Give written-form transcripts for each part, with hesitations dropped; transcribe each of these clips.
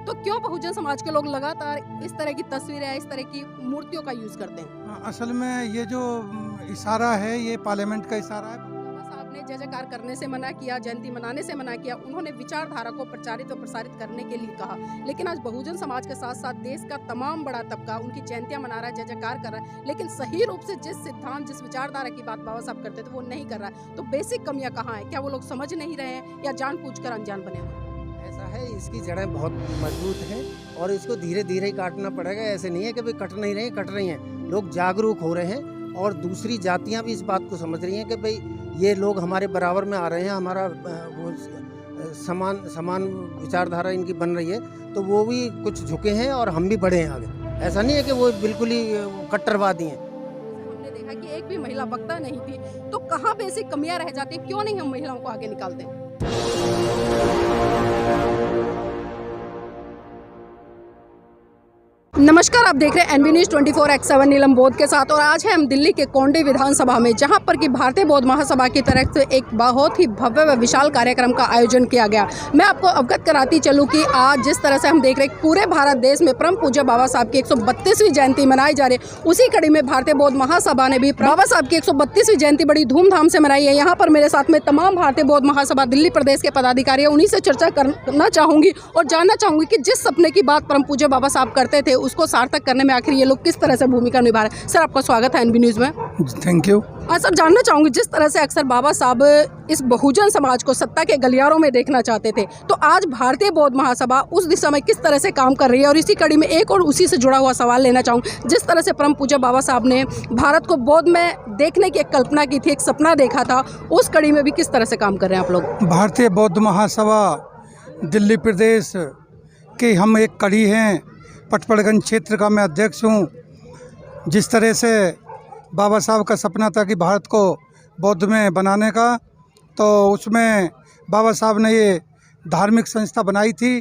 तो क्यों बहुजन समाज के लोग लगातार इस तरह की तस्वीरें, इस तरह की मूर्तियों का यूज करते हैं? असल में ये जो इशारा है, ये पार्लियामेंट का इशारा है। बाबा साहब ने जय जयकार करने से मना किया, जयंती मनाने से मना किया, उन्होंने विचारधारा को प्रचारित और प्रसारित करने के लिए कहा। लेकिन आज बहुजन समाज के साथ साथ देश का तमाम बड़ा तबका उनकी जयंतियां मना रहा है, जय जयकार कर रहा है, लेकिन सही रूप से जिस सिद्धांत, जिस विचारधारा की बात बाबा साहब करते थे वो नहीं कर रहा है। तो बेसिक कमियां कहाँ है? क्या वो लोग समझ नहीं रहे हैं या जानबूझकर अनजान बने हुए? ऐसा है, इसकी जड़ें बहुत मजबूत हैं और इसको धीरे धीरे ही काटना पड़ेगा। ऐसे नहीं है कि भाई कट नहीं रहे, कट रही हैं। लोग जागरूक हो रहे हैं और दूसरी जातियां भी इस बात को समझ रही हैं कि भाई ये लोग हमारे बराबर में आ रहे हैं, हमारा वो समान विचारधारा इनकी बन रही है, तो वो भी कुछ झुके हैं और हम भी बढ़े हैं आगे। ऐसा नहीं है कि वो बिल्कुल ही कट्टरवादी हैं। हमने देखा कि एक भी महिला वक्ता नहीं थी, तो कहाँ बेसिक कमियां रह जाती हैं? क्यों नहीं हम महिलाओं को आगे निकालते हैं? नमस्कार, आप देख रहे हैं एनबी न्यूज़ 24x7 नीलम बोध के साथ। और आज है हम दिल्ली के कोंडी विधानसभा में, जहां पर कि भारतीय बौद्ध महासभा की तरफ से एक बहुत ही भव्य व विशाल कार्यक्रम का आयोजन किया गया। मैं आपको अवगत कराती चलूं कि आज जिस तरह से हम देख रहे हैं पूरे भारत देश में परम पूज्य बाबा साहब की 132वीं जयंती मनाई जा रही है। उसी कड़ी में भारतीय बौद्ध महासभा ने भी बाबा साहब की 132वीं जयंती बड़ी धूमधाम से मनाई है। यहाँ पर मेरे साथ में तमाम भारतीय बौद्ध महासभा दिल्ली प्रदेश के पदाधिकारी है, उन्हीं से चर्चा करना चाहूँगी और जानना चाहूँगी कि जिस सपने की बात परम पूज्य बाबा साहब करते थे उसको सार्थक करने में आखिर ये लोग किस तरह से भूमिका निभा रहे हैं। सर, आपका स्वागत है एनबी न्यूज़ में। Thank you. सर, जानना चाहूंगी, जिस तरह से अक्सर बाबा साहब इस बहुजन समाज को सत्ता के गलियारों में देखना चाहते थे, तो आज भारतीय बौद्ध महासभा उस दिशा में किस तरह से काम कर रही है? और इसी कड़ी में एक और उसी से जुड़ा हुआ सवाल लेना चाहूँगी, जिस तरह से परम पूज्य बाबा साहब ने भारत को बौद्ध में देखने की एक कल्पना की थी, एक सपना देखा था, उस कड़ी में भी किस तरह से काम कर रहे हैं आप लोग? भारतीय बौद्ध महासभा दिल्ली प्रदेश की हम एक कड़ी हैं। पटपड़गंज क्षेत्र का मैं अध्यक्ष हूँ। जिस तरह से बाबा साहब का सपना था कि भारत को बौद्ध में बनाने का, तो उसमें बाबा साहब ने ये धार्मिक संस्था बनाई थी,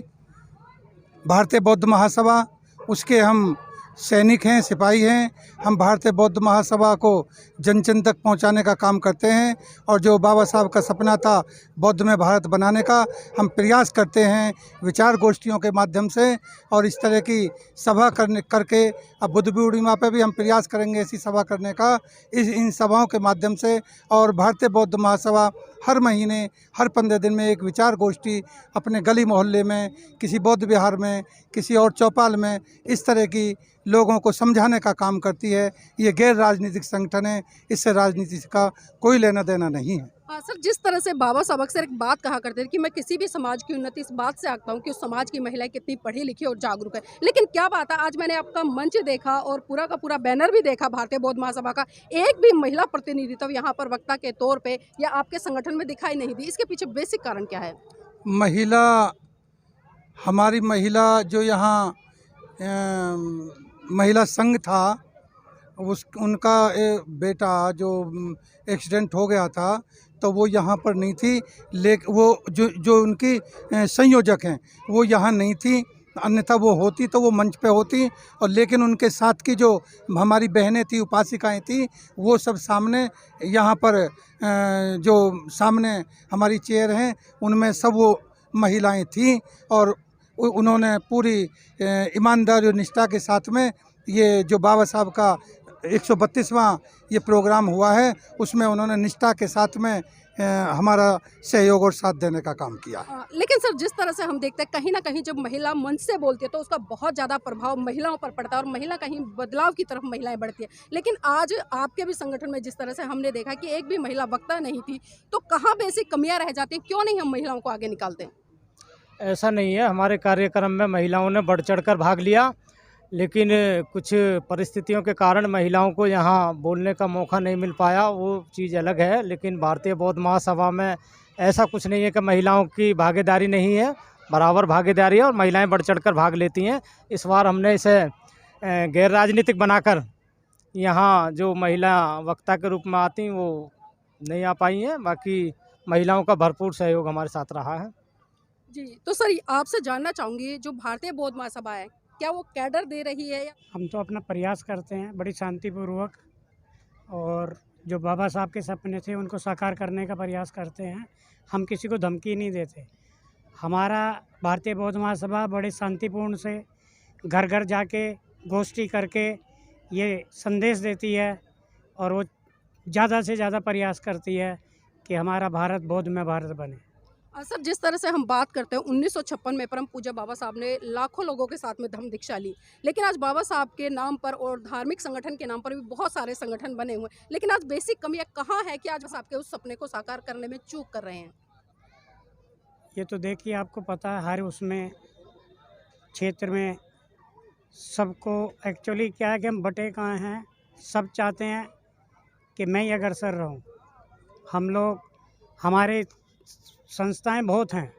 भारतीय बौद्ध महासभा। उसके हम सैनिक हैं, सिपाही हैं। हम भारतीय बौद्ध महासभा को जन जन तक पहुंचाने का काम करते हैं और जो बाबा साहब का सपना था बौद्ध में भारत बनाने का, हम प्रयास करते हैं विचार गोष्ठियों के माध्यम से और इस तरह की सभा करके। अब बुद्ध पूर्णिमा पे भी हम प्रयास करेंगे ऐसी सभा करने का, इन सभाओं के माध्यम से। और भारतीय बौद्ध महासभा हर महीने, हर 15 दिन में एक विचार गोष्ठी अपने गली मोहल्ले में, किसी बौद्ध विहार में, किसी और चौपाल में, इस तरह की लोगों को समझाने का काम करती है। ये गैर राजनीतिक संगठन है, इससे राजनीति का कोई लेना देना नहीं है। सर, जिस तरह से बाबा साहब अक्सर एक बात कहा करते थे कि मैं किसी भी समाज की उन्नति इस बात से आंकता हूँ कि उस समाज की महिलाएं कितनी पढ़ी लिखी और जागरूक है। लेकिन क्या बात है, आज मैंने आपका मंच देखा और पूरा का पूरा बैनर भी देखा भारतीय बौद्ध महासभा का, एक भी महिला प्रतिनिधित्व यहाँ पर वक्ता के तौर पे या आपके संगठन में दिखाई नहीं दी। इसके पीछे बेसिक कारण क्या है? हमारी महिला जो यहाँ महिला संघ था, उनका बेटा जो एक्सीडेंट हो गया था, तो वो यहाँ पर नहीं थी। लेकिन वो जो उनकी संयोजक हैं वो यहाँ नहीं थी, अन्यथा वो होती तो वो मंच पे होती। और लेकिन उनके साथ की जो हमारी बहनें थी, उपासिकाएं थी, वो सब सामने यहाँ पर जो सामने हमारी चेयर हैं उनमें सब वो महिलाएं थीं और उन्होंने पूरी ईमानदारी और निष्ठा के साथ में ये जो बाबा साहब का 132वां ये प्रोग्राम हुआ है, उसमें उन्होंने निष्ठा के साथ में हमारा सहयोग और साथ देने का काम किया है। लेकिन सर, जिस तरह से हम देखते हैं कहीं ना कहीं जब महिला मंच से बोलती है तो उसका बहुत ज़्यादा प्रभाव महिलाओं पर पड़ता है और महिला कहीं बदलाव की तरफ महिलाएं बढ़ती है। लेकिन आज आपके भी संगठन में जिस तरह से हमने देखा कि एक भी महिला वक्ता नहीं थी, तो कहाँ बेसिक कमियाँ रह जाती हैं? क्यों नहीं हम महिलाओं को आगे निकालते हैं? ऐसा नहीं है, हमारे कार्यक्रम में महिलाओं ने बढ़ चढ़कर भाग लिया, लेकिन कुछ परिस्थितियों के कारण महिलाओं को यहाँ बोलने का मौका नहीं मिल पाया, वो चीज़ अलग है। लेकिन भारतीय बौद्ध महासभा में ऐसा कुछ नहीं है कि महिलाओं की भागीदारी नहीं है, बराबर भागीदारी है और महिलाएं बढ़ चढ़कर भाग लेती हैं। इस बार हमने इसे गैर राजनीतिक बनाकर यहाँ जो महिला वक्ता के रूप में आती वो नहीं आ पाई हैं, बाकी महिलाओं का भरपूर सहयोग हमारे साथ रहा है। जी, तो सर आपसे जानना चाहूँगी, जो भारतीय बौद्ध महासभा है क्या वो कैडर दे रही है? हम तो अपना प्रयास करते हैं बड़ी शांतिपूर्वक, और जो बाबा साहब के सपने थे उनको साकार करने का प्रयास करते हैं। हम किसी को धमकी नहीं देते, हमारा भारतीय बौद्ध महासभा बड़े शांतिपूर्ण से घर घर जाके गोष्ठी करके ये संदेश देती है और वो ज़्यादा से ज़्यादा प्रयास करती है कि हमारा भारत बौद्धमय भारत बने। सर, जिस तरह से हम बात करते हैं 1956 में परम पूज्य बाबा साहब ने लाखों लोगों के साथ में धम्म दीक्षा ली, लेकिन आज बाबा साहब के नाम पर और धार्मिक संगठन के नाम पर भी बहुत सारे संगठन बने हुए हैं, लेकिन आज बेसिक कमियां कहाँ है कि आज साहब के उस सपने को साकार करने में चूक कर रहे हैं? ये तो देखिए, आपको पता है हर उसमें क्षेत्र में सबको एक्चुअली क्या है कि हम बटे कहाँ हैं, सब चाहते हैं कि मैं ही अग्रसर रहूं। हम लोग, हमारे संस्थाएं बहुत हैं,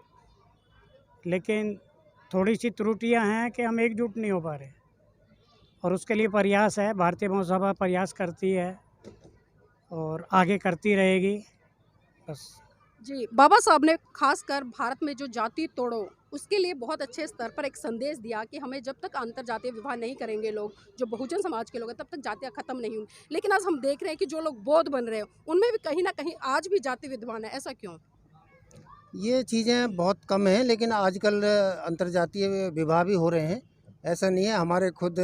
लेकिन थोड़ी सी त्रुटियां हैं कि हम एकजुट नहीं हो पा रहे, और उसके लिए प्रयास है, भारतीय महासभा प्रयास करती है और आगे करती रहेगी। बस जी, बाबा साहब ने खासकर भारत में जो जाति तोड़ो उसके लिए बहुत अच्छे स्तर पर एक संदेश दिया कि हमें जब तक अंतर जातीय विवाह नहीं करेंगे लोग, जो बहुजन समाज के लोग हैं, तब तक जातियाँ खत्म नहीं होंगी। लेकिन आज हम देख रहे हैं कि जो लोग बौद्ध बन रहे हैं उनमें भी कहीं ना कहीं आज भी जाति विद्यमान है, ऐसा क्यों? ये चीज़ें बहुत कम हैं, लेकिन आजकल अंतर्जातीय विवाह भी हो रहे हैं। ऐसा नहीं है, हमारे खुद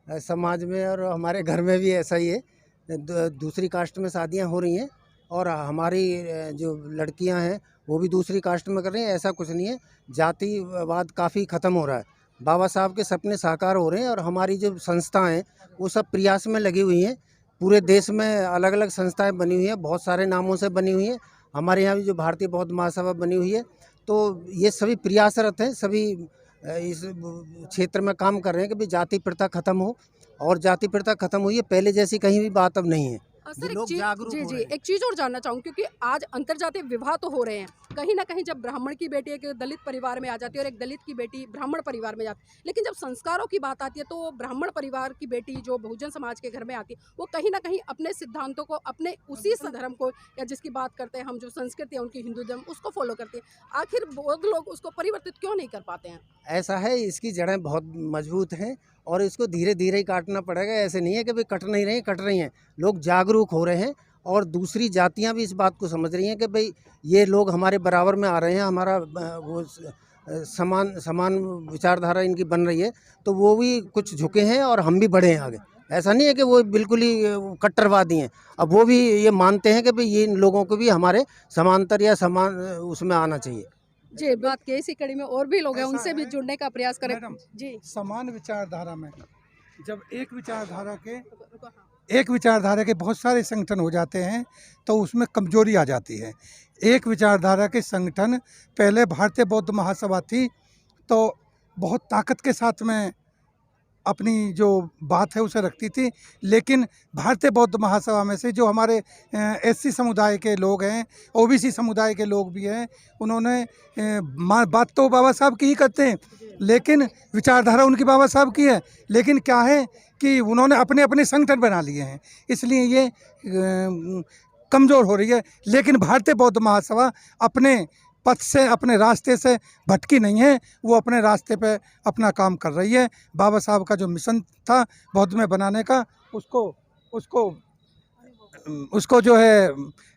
समाज में और हमारे घर में भी ऐसा ही है। दूसरी कास्ट में शादियां हो रही हैं और हमारी जो लड़कियां हैं वो भी दूसरी कास्ट में कर रही हैं। ऐसा कुछ नहीं है, जातिवाद काफ़ी ख़त्म हो रहा है। बाबा साहब के सपने साकार हो रहे हैं और हमारी जो संस्थाएं हैं वो सब प्रयास में लगी हुई हैं। पूरे देश में अलग अलग संस्थाएं बनी हुई हैं, बहुत सारे नामों से बनी हुई हैं। हमारे यहाँ भी जो भारतीय बौद्ध महासभा बनी हुई है, तो ये सभी प्रयासरत हैं, सभी इस क्षेत्र में काम कर रहे हैं कि भाई जाति प्रथा खत्म हो, और जाति प्रथा खत्म हुई है, पहले जैसी कहीं भी बात अब नहीं है। सर, लोग जागरूक हो रहे हैं। एक चीज़ और जानना चाहूँ, क्योंकि आज अंतर्जातीय विवाह तो हो रहे हैं, कहीं ना कहीं जब ब्राह्मण की बेटी एक दलित परिवार में आ जाती है और एक दलित की बेटी ब्राह्मण परिवार में जाती है, लेकिन जब संस्कारों की बात आती है तो ब्राह्मण परिवार की बेटी जो बहुजन समाज के घर में आती है वो कहीं ना कहीं अपने सिद्धांतों को, अपने उसी धर्म को, या जिसकी बात करते हैं हम, जो संस्कृति है उनकी हिंदू धर्म, उसको फॉलो करती है। आखिर बौद्ध लोग उसको परिवर्तित क्यों नहीं कर पाते हैं? ऐसा है, इसकी जड़ें बहुत मजबूत हैं और इसको धीरे धीरे ही काटना पड़ेगा। ऐसे नहीं है कि भाई कट नहीं रही, कट रही हैं। लोग जागरूक हो रहे हैं और दूसरी जातियां भी इस बात को समझ रही हैं कि भाई ये लोग हमारे बराबर में आ रहे हैं, हमारा वो समान विचारधारा इनकी बन रही है, तो वो भी कुछ झुके हैं और हम भी बढ़े हैं आगे। ऐसा नहीं है कि वो बिल्कुल ही कट्टरवादी हैं, अब वो भी ये मानते हैं कि भाई ये इन लोगों को भी हमारे समांतर या समान उसमें आना चाहिए। जी, बात के इसी कड़ी में और भी लोग हैं, उनसे भी जुड़ने का प्रयास करें। मैडम, जी, समान विचारधारा में जब एक विचारधारा के बहुत सारे संगठन हो जाते हैं तो उसमें कमजोरी आ जाती है। एक विचारधारा के संगठन, पहले भारतीय बौद्ध महासभा थी तो बहुत ताकत के साथ में अपनी जो बात है उसे रखती थी, लेकिन भारतीय बौद्ध महासभा में से जो हमारे एससी समुदाय के लोग हैं, ओबीसी समुदाय के लोग भी हैं, उन्होंने बात तो बाबा साहब की ही करते हैं, लेकिन विचारधारा उनकी बाबा साहब की है, लेकिन क्या है कि उन्होंने अपने अपने संगठन बना लिए हैं, इसलिए ये कमज़ोर हो रही है। लेकिन भारतीय बौद्ध महासभा अपने पथ से, अपने रास्ते से भटकी नहीं है, वो अपने रास्ते पे अपना काम कर रही है। बाबा साहब का जो मिशन था बौद्ध में बनाने का, उसको जो है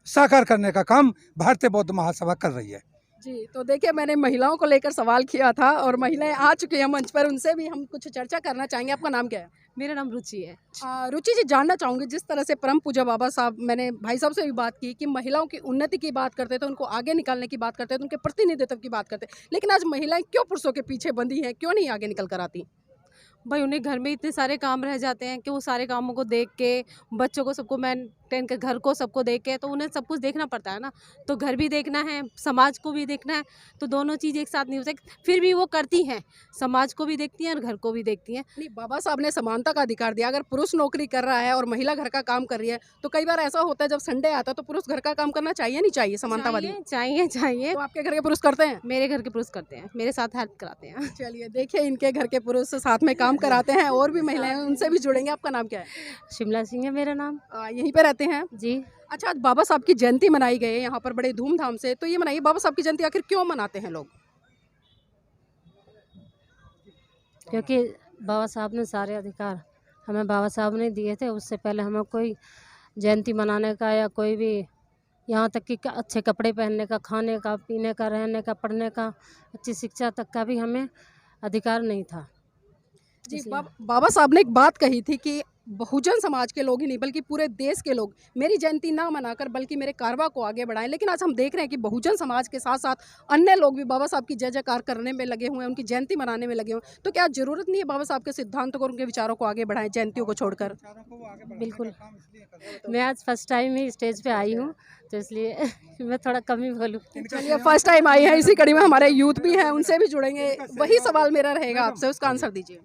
साकार करने का काम भारतीय बौद्ध महासभा कर रही है। जी, तो देखिए, मैंने महिलाओं को लेकर सवाल किया था और महिलाएं आ चुकी हैं मंच पर, उनसे भी हम कुछ चर्चा करना चाहेंगे। आपका नाम क्या है? मेरा नाम रुचि है। रुचि जी, जानना चाहूँगी, जिस तरह से परम पूज्य बाबा साहब, मैंने भाई साहब से भी बात की कि महिलाओं की उन्नति की बात करते थे, उनको आगे निकालने की बात करते थे, उनके प्रतिनिधित्व की बात करते, लेकिन आज महिलाएं क्यों पुरुषों के पीछे बंधी हैं, क्यों नहीं आगे निकल कर आती? भाई उन्हें घर में इतने सारे काम रह जाते हैं कि वो सारे कामों को देख के, बच्चों को सबको मेंटेन कर, घर को सबको देख के, तो उन्हें सब कुछ देखना पड़ता है ना। तो घर भी देखना है, समाज को भी देखना है, तो दोनों चीज़ एक साथ नहीं हो सकती। फिर भी वो करती हैं, समाज को भी देखती हैं और घर को भी देखती हैं। नहीं, बाबा साहब ने समानता का अधिकार दिया। अगर पुरुष नौकरी कर रहा है और महिला घर का काम कर रही है, तो कई बार ऐसा होता है जब संडे आता है तो पुरुष घर का काम करना चाहिए नहीं चाहिए? समानतावादी चाहिए। तो आपके घर के पुरुष करते हैं? मेरे घर के पुरुष करते हैं, मेरे साथ हेल्प कराते हैं। चलिए, देखिए, इनके घर के पुरुष साथ में काम कराते हैं और भी महिलाएं, उनसे भी जुड़ेंगे। आपका नाम क्या है? शिमला सिंह है मेरा नाम। यहीं पे रहते हैं? जी। अच्छा, आज बाबा साहब की जयंती मनाई गई है यहाँ पर बड़े धूमधाम से, तो ये मनाइए, बाबा साहब की जयंती आखिर क्यों मनाते हैं लोग? क्योंकि बाबा साहब ने सारे अधिकार हमें बाबा साहब ने दिए थे। उससे पहले हमें कोई जयंती मनाने का या कोई भी यहाँ तक कि अच्छे कपड़े पहनने का, खाने का, पीने का, रहने का, पढ़ने का, अच्छी शिक्षा तक का भी हमें अधिकार नहीं था। जी इसलिए बाबा साहब ने एक बात कही थी कि बहुजन समाज के लोग ही नहीं बल्कि पूरे देश के लोग मेरी जयंती ना मनाकर बल्कि मेरे कारवा को आगे बढ़ाएं। लेकिन आज हम देख रहे हैं कि बहुजन समाज के साथ साथ अन्य लोग भी बाबा साहब की जय जयकार करने में लगे हुए हैं, उनकी जयंती मनाने में लगे हुए हैं। तो क्या जरूरत नहीं है बाबा साहब के सिद्धांतों को, उनके विचारों को आगे बढ़ाएं जयंतियों को छोड़कर? बिल्कुल। मैं आज फर्स्ट टाइम ही स्टेज पे आई हूँ, तो इसलिए मैं थोड़ा कम ही बोलूँ। चलिए, फर्स्ट टाइम आई है, इसी कड़ी में हमारे यूथ भी हैं, उनसे भी जुड़ेंगे। वही सवाल मेरा रहेगा आपसे, उसका आंसर दीजिए।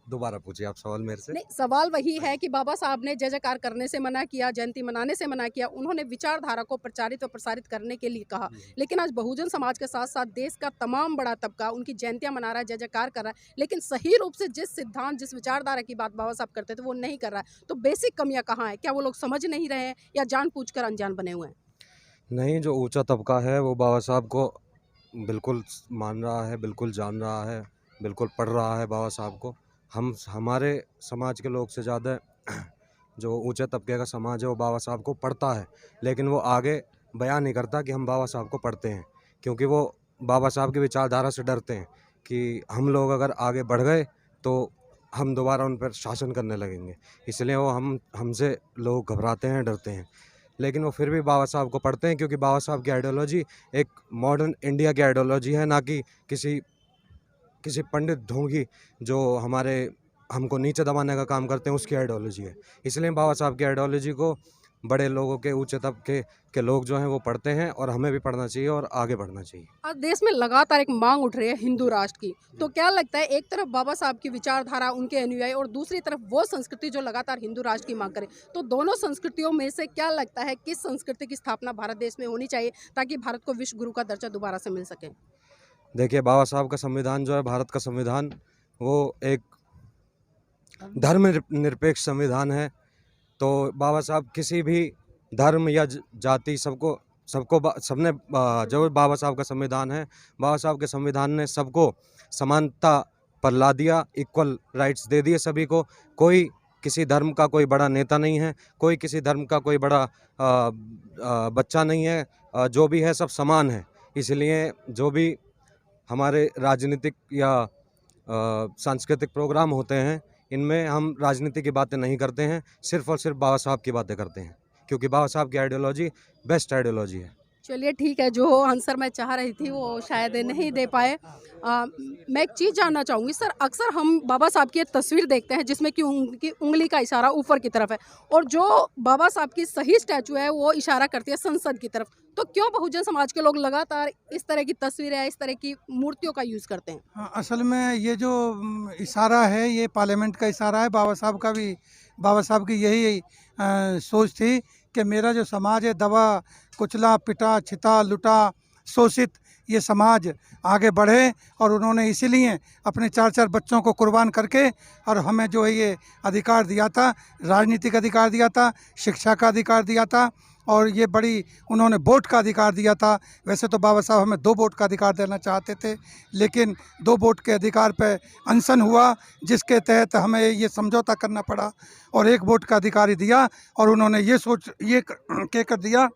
दोबारा पूछिए आप सवाल मेरे से। नहीं, सवाल वही है कि बाबा साहब ने जय जयकार करने से मना किया, जयंती मनाने से मना किया, उन्होंने विचारधारा को प्रचारित और प्रसारित करने के लिए कहा। लेकिन आज बहुजन समाज के साथ साथ देश का तमाम बड़ा तबका उनकी जयंतियां मना रहा है, जय जयकार कर रहा है, लेकिन सही रूप से जिस सिद्धांत, जिस विचारधारा की बात बाबा साहब करते थे वो नहीं कर रहा है। तो बेसिक कमियां कहाँ है? क्या वो लोग समझ नहीं रहे हैं या जानबूझकर अनजान बने हुए हैं? नहीं, जो ऊंचा तबका है वो बाबा साहब को बिल्कुल मान रहा है, बिल्कुल जान रहा है, बिल्कुल पढ़ रहा है बाबा साहब को। हमारे समाज के लोग से ज़्यादा जो ऊंचे तबके का समाज है वो बाबा साहब को पढ़ता है, लेकिन वो आगे बयान नहीं करता कि हम बाबा साहब को पढ़ते हैं, क्योंकि वो बाबा साहब की विचारधारा से डरते हैं कि हम लोग अगर आगे बढ़ गए तो हम दोबारा उन पर शासन करने लगेंगे। इसलिए वो हमसे लोग घबराते हैं, डरते हैं। लेकिन वो फिर भी बाबा साहब को पढ़ते हैं, क्योंकि बाबा साहब की आइडियोलॉजी एक मॉडर्न इंडिया की आइडियोलॉजी है, ना कि किसी पंडित ढोंगी जो हमको नीचे दबाने का काम करते हैं उसकी आइडियोलॉजी है। इसलिए बाबा साहब की आइडियोलॉजी को बड़े लोगों के, ऊंचे तबके के लोग जो हैं वो पढ़ते हैं, और हमें भी पढ़ना चाहिए और आगे बढ़ना चाहिए। आज देश में लगातार एक मांग उठ रही है हिंदू राष्ट्र की। तो क्या लगता है, एक तरफ बाबा साहब की विचारधारा, उनके अनुयायी, और दूसरी तरफ वो संस्कृति जो लगातार हिंदू राष्ट्र की मांग करे, तो दोनों संस्कृतियों में से क्या लगता है किस संस्कृति की स्थापना भारत देश में होनी चाहिए ताकि भारत को विश्व गुरु का दर्जा दोबारा से मिल सके? देखिए, बाबा साहब का संविधान जो है, भारत का संविधान, वो एक धर्म निरपेक्ष संविधान है। तो बाबा साहब किसी भी धर्म या जाति सबने जो बाबा साहब का संविधान है, बाबा साहब के संविधान ने सबको समानता पर ला दिया, इक्वल राइट्स दे दिए सभी को। कोई किसी धर्म का कोई बड़ा नेता नहीं है, कोई किसी धर्म का कोई बड़ा बच्चा नहीं है, जो भी है सब समान है। इसलिए जो भी हमारे राजनीतिक या सांस्कृतिक प्रोग्राम होते हैं, इनमें हम राजनीति की बातें नहीं करते हैं, सिर्फ़ और सिर्फ बाबा साहब की बातें करते हैं, क्योंकि बाबा साहब की आइडियोलॉजी बेस्ट आइडियोलॉजी है। चलिए ठीक है, जो आंसर मैं चाह रही थी वो शायद नहीं दे पाए। मैं एक चीज़ जानना चाहूँगी सर, अक्सर हम बाबा साहब की एक तस्वीर देखते हैं जिसमें कि उनकी उंगली का इशारा ऊपर की तरफ है, और जो बाबा साहब की सही स्टैचू है वो इशारा करती है संसद की तरफ। तो क्यों बहुजन समाज के लोग लगातार इस तरह की तस्वीरें, इस तरह की मूर्तियों का यूज़ करते हैं? हाँ, असल में ये जो इशारा है ये पार्लियामेंट का इशारा है। बाबा साहब की यही सोच थी कि मेरा जो समाज है, दबा कुचला, पिटा, छिता, लुटा, शोषित, ये समाज आगे बढ़े, और उन्होंने इसीलिए अपने 4-4 बच्चों को कुर्बान करके और हमें जो है ये अधिकार दिया था, राजनीतिक अधिकार दिया था, शिक्षा का अधिकार दिया था, और ये बड़ी उन्होंने वोट का अधिकार दिया था। वैसे तो बाबा साहब हमें 2 वोट का अधिकार देना चाहते थे, लेकिन 2 वोट के अधिकार पे अनशन हुआ, जिसके तहत हमें ये समझौता करना पड़ा और 1 वोट का अधिकार ही दिया। और उन्होंने ये कहकर दिया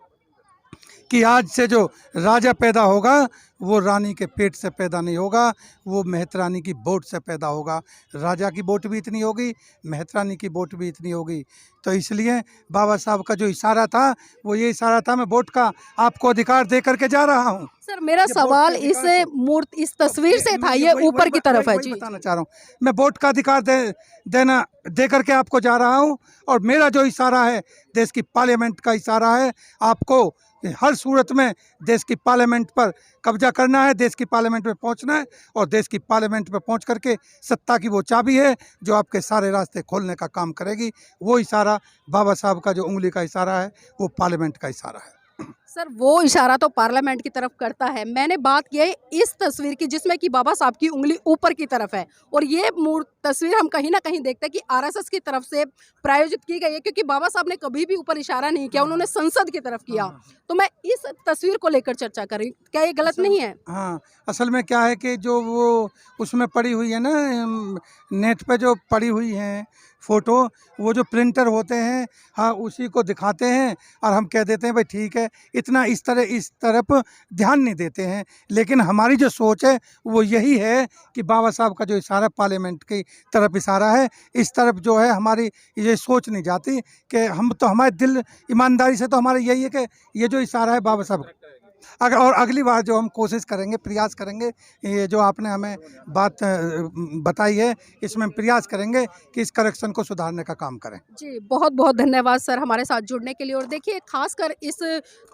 कि आज से जो राजा पैदा होगा वो रानी के पेट से पैदा नहीं होगा, वो मेहतरानी की वोट से पैदा होगा। राजा की वोट भी इतनी होगी, मेहतरानी की वोट भी इतनी होगी। तो इसलिए बाबा साहब का जो इशारा था वो ये इशारा था, मैं वोट का आपको अधिकार दे करके जा रहा हूँ। सर मेरा सवाल इस तस्वीर से था, ये ऊपर की तरफ है जी। बताना चाह रहा हूँ, मैं वोट का अधिकार दे करके आपको जा रहा हूँ, और मेरा जो इशारा है देश की पार्लियामेंट का इशारा है। आपको हर सूरत में देश की पार्लियामेंट पर कब्जा करना है, देश की पार्लियामेंट में पहुंचना है, और देश की पार्लियामेंट में पहुंच करके सत्ता की वो चाबी है जो आपके सारे रास्ते खोलने का काम करेगी। वो इशारा बाबा साहब का जो उंगली का इशारा है वो पार्लियामेंट का इशारा है। सर वो इशारा तो पार्लियामेंट की तरफ करता है, मैंने बात की है इस तस्वीर की जिसमें कि बाबा साहब की उंगली ऊपर की तरफ है, और ये तस्वीर हम कहीं ना कहीं देखते हैं कि आरएसएस की तरफ से प्रायोजित की गई है, क्योंकि बाबा साहब ने कभी भी ऊपर इशारा नहीं किया, उन्होंने संसद की तरफ किया। तो मैं इस तस्वीर को लेकर चर्चा कर रही हूँ, क्या ये गलत नहीं है? हाँ, असल में क्या है कि जो वो उसमें पड़ी हुई है ना, नेट पे जो पड़ी हुई हैं, फ़ोटो वो जो प्रिंटर होते हैं, हाँ उसी को दिखाते हैं और हम कह देते हैं भाई ठीक है, इतना इस तरफ ध्यान नहीं देते हैं। लेकिन हमारी जो सोच है वो यही है कि बाबा साहब का जो इशारा पार्लियामेंट की तरफ इशारा है, इस तरफ जो है हमारी ये सोच नहीं जाती कि हम तो हमारे दिल ईमानदारी से तो हमारा यही है कि ये जो इशारा है बाबा साहब अगर और अगली बार जो हम कोशिश करेंगे, प्रयास करेंगे, ये जो आपने हमें बात बताई है इसमें हम प्रयास करेंगे कि इस करेक्शन को सुधारने का काम करें। जी, बहुत बहुत धन्यवाद सर हमारे साथ जुड़ने के लिए। और देखिए खासकर इस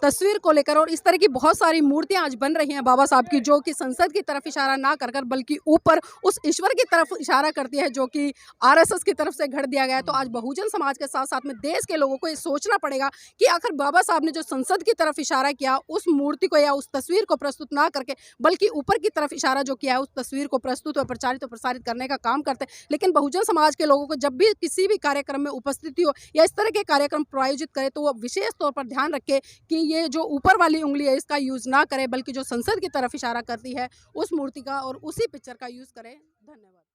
तस्वीर को लेकर और इस तरह की बहुत सारी मूर्तियां आज बन रही हैं बाबा साहब की, जो कि संसद की तरफ इशारा ना कर बल्कि ऊपर उस ईश्वर की तरफ इशारा करती है, जो कि आरएसएस की तरफ से गढ़ दिया गया है। तो आज बहुजन समाज के साथ साथ में देश के लोगों को ये सोचना पड़ेगा कि आखिर बाबा साहब ने जो संसद की तरफ इशारा किया, उस मूर्ति को या उस तस्वीर को प्रस्तुत ना करके बल्कि ऊपर की तरफ इशारा जो किया है उस तस्वीर को प्रस्तुत और प्रचारित और प्रसारित करने का काम करते हैं। लेकिन बहुजन समाज के लोगों को जब भी किसी भी कार्यक्रम में उपस्थिति हो या इस तरह के कार्यक्रम प्रायोजित करे तो वो विशेष तौर पर ध्यान रखे कि ये जो ऊपर वाली उंगली है इसका यूज ना करे, बल्कि जो संसद की तरफ इशारा करती है उस मूर्ति का और उसी पिक्चर का यूज करें। धन्यवाद।